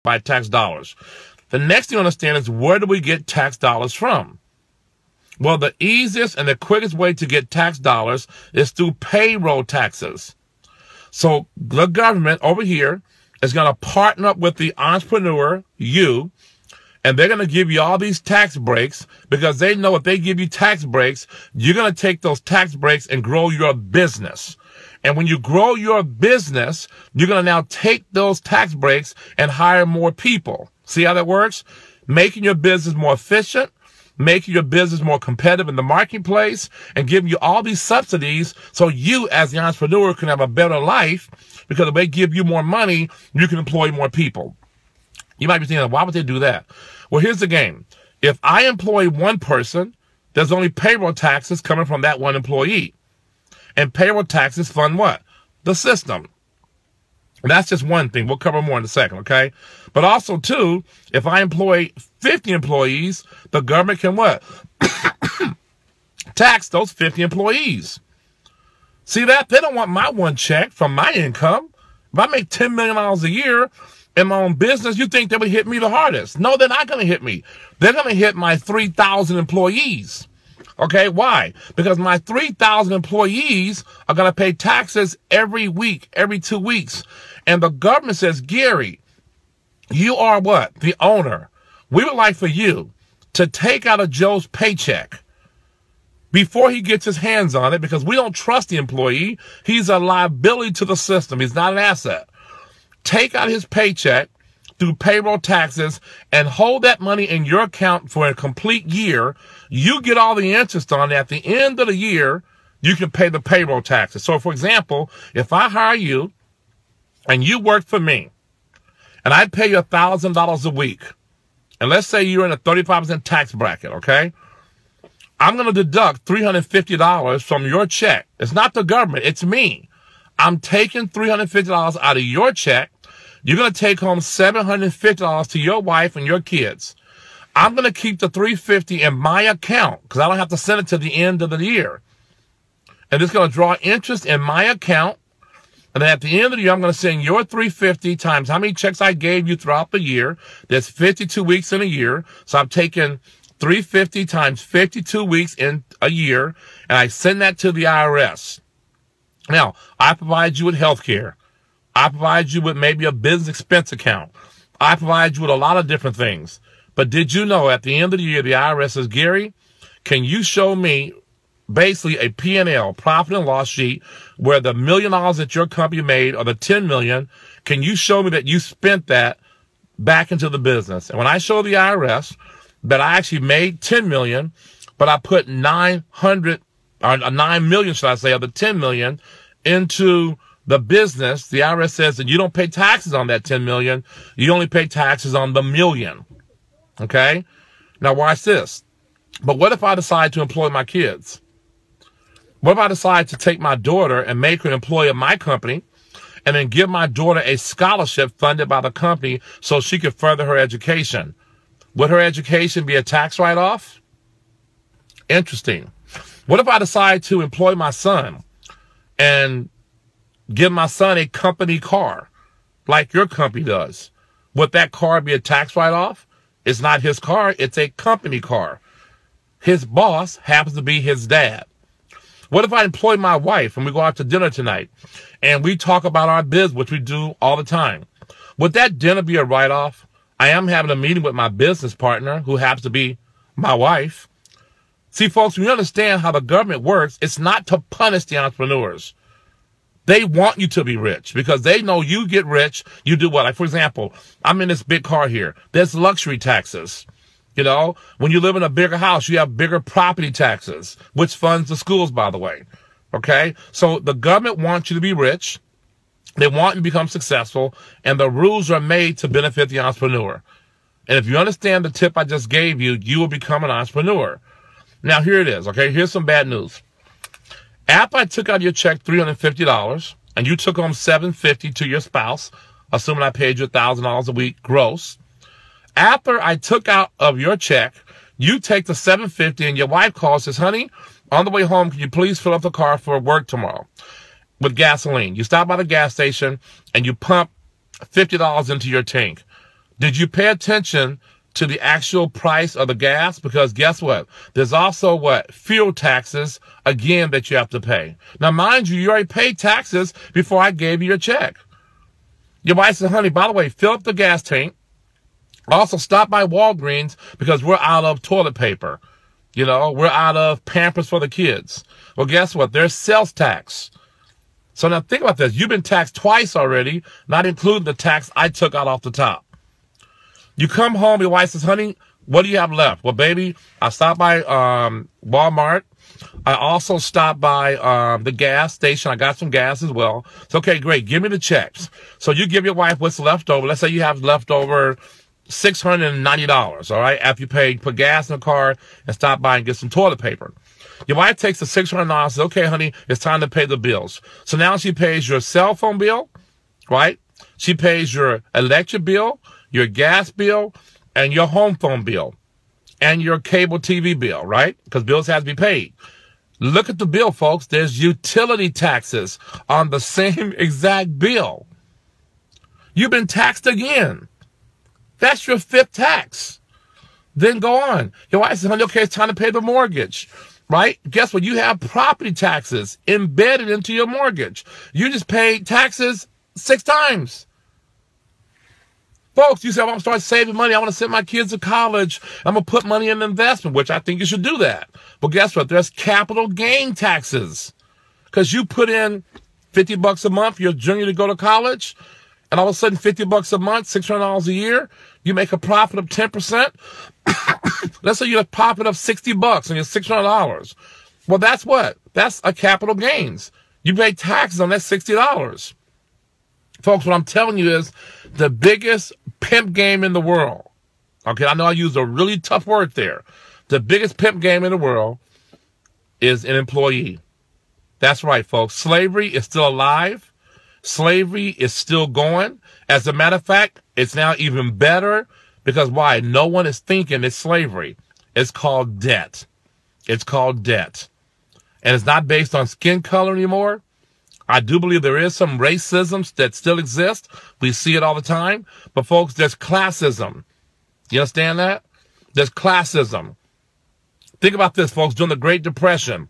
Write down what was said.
by tax dollars. The next thing to understand is, where do we get tax dollars from? Well, the easiest and the quickest way to get tax dollars is through payroll taxes. So the government over here is going to partner up with the entrepreneur, you, and they're going to give you all these tax breaks, because they know if they give you tax breaks, you're going to take those tax breaks and grow your business. And when you grow your business, you're going to now take those tax breaks and hire more people. See how that works? Making your business more efficient, making your business more competitive in the marketplace, and giving you all these subsidies so you as the entrepreneur can have a better life, because if they give you more money, you can employ more people. You might be thinking, why would they do that? Well, here's the game. If I employ one person, there's only payroll taxes coming from that one employee. And payroll taxes fund what? The system. And that's just one thing. We'll cover more in a second, okay? But also, too, if I employ 50 employees, the government can what? Tax those 50 employees. See that? They don't want my one check from my income. If I make $10 million a year in my own business, you think they would hit me the hardest. No, they're not going to hit me. They're going to hit my 3,000 employees. Okay, why? Because my 3,000 employees are going to pay taxes every week, every 2 weeks. And the government says, Gary, you are what? The owner. We would like for you to take out of Joe's paycheck before he gets his hands on it, because we don't trust the employee. He's a liability to the system. He's not an asset. Take out his paycheck through payroll taxes and hold that money in your account for a complete year. You get all the interest on it. At the end of the year, you can pay the payroll taxes. So, for example, if I hire you and you work for me and I pay you $1,000 a week, and let's say you're in a 35% tax bracket, okay? I'm going to deduct $350 from your check. It's not the government. It's me. I'm taking $350 out of your check. You're going to take home $750 to your wife and your kids. I'm going to keep the $350 in my account, because I don't have to send it to the end of the year. And it's going to draw interest in my account. And then at the end of the year, I'm going to send your $350 times how many checks I gave you throughout the year. There's 52 weeks in a year. So I'm taking $350 times 52 weeks in a year, and I send that to the IRS. Now, I provide you with health care. I provide you with maybe a business expense account. I provide you with a lot of different things. But did you know at the end of the year, the IRS says, Gary, can you show me basically a P&L, profit and loss sheet, where the $1 million that your company made, or the $10 million, can you show me that you spent that back into the business? And when I show the IRS that I actually made $10 million, but I put 900, or 9 million, should I say, of the 10 million into the business, the IRS says that you don't pay taxes on that 10 million. You only pay taxes on the million. Okay? Now watch this. But what if I decide to employ my kids? What if I decide to take my daughter and make her an employee of my company, and then give my daughter a scholarship funded by the company so she could further her education? Would her education be a tax write-off? Interesting. What if I decide to employ my son and give my son a company car like your company does? Would that car be a tax write-off? It's not his car. It's a company car. His boss happens to be his dad. What if I employ my wife and we go out to dinner tonight and we talk about our biz, which we do all the time? Would that dinner be a write-off? I am having a meeting with my business partner, who happens to be my wife. See, folks, when you understand how the government works, it's not to punish the entrepreneurs. They want you to be rich, because they know you get rich, you do what? Like, for example, I'm in this big car here. There's luxury taxes. You know, when you live in a bigger house, you have bigger property taxes, which funds the schools, by the way. Okay? So the government wants you to be rich. They want you to become successful, and the rules are made to benefit the entrepreneur. And if you understand the tip I just gave you, you will become an entrepreneur. Now, here it is, okay? Here's some bad news. After I took out your check, $350, and you took home $750 to your spouse, assuming I paid you $1,000 a week gross, after I took out of your check, you take the $750, and your wife calls and says, honey, on the way home, can you please fill up the car for work tomorrow with gasoline? You stop by the gas station, and you pump $50 into your tank. Did you pay attention to the actual price of the gas? Because guess what? There's also fuel taxes, again, that you have to pay. Now, mind you, you already paid taxes before I gave you your check. Your wife said, honey, by the way, fill up the gas tank. Also, stop by Walgreens because we're out of toilet paper. You know, we're out of Pampers for the kids. Well, guess what? There's sales tax. So now think about this. You've been taxed twice already, not including the tax I took out off the top. You come home, your wife says, honey, what do you have left? Well, baby, I stopped by Walmart. I also stopped by the gas station. I got some gas as well. It's okay, great. Give me the checks. So you give your wife what's left over. Let's say you have left over $690, all right, after you put gas in the car and stop by and get some toilet paper. Your wife takes the $600 and says, okay, honey, it's time to pay the bills. So now she pays your cell phone bill, right? She pays your electric bill, your gas bill, and your home phone bill, and your cable TV bill, right? Because bills have to be paid. Look at the bill, folks. There's utility taxes on the same exact bill. You've been taxed again. That's your fifth tax. Then go on. Your wife says, honey, okay, it's time to pay the mortgage, right? Guess what? You have property taxes embedded into your mortgage. You just paid taxes 6 times. Folks, you say, I want to start saving money. I want to send my kids to college. I'm going to put money in investment, which I think you should do that. But guess what? There's capital gain taxes. Because you put in $50 a month, you're junior to go to college, and all of a sudden $50 a month, $600 a year, you make a profit of 10%. Let's say you have a profit of $60 and you're $600. Well, that's what? That's a capital gains. You pay taxes on that $60. Folks, what I'm telling you is the biggest pimp game in the world. Okay, I know I used a really tough word there. The biggest pimp game in the world is an employee. That's right, folks. Slavery is still alive. Slavery is still going. As a matter of fact, it's now even better because why? No one is thinking it's slavery. It's called debt. It's called debt. And it's not based on skin color anymore. I do believe there is some racism that still exists. We see it all the time. But folks, there's classism. You understand that? There's classism. Think about this, folks. During the Great Depression,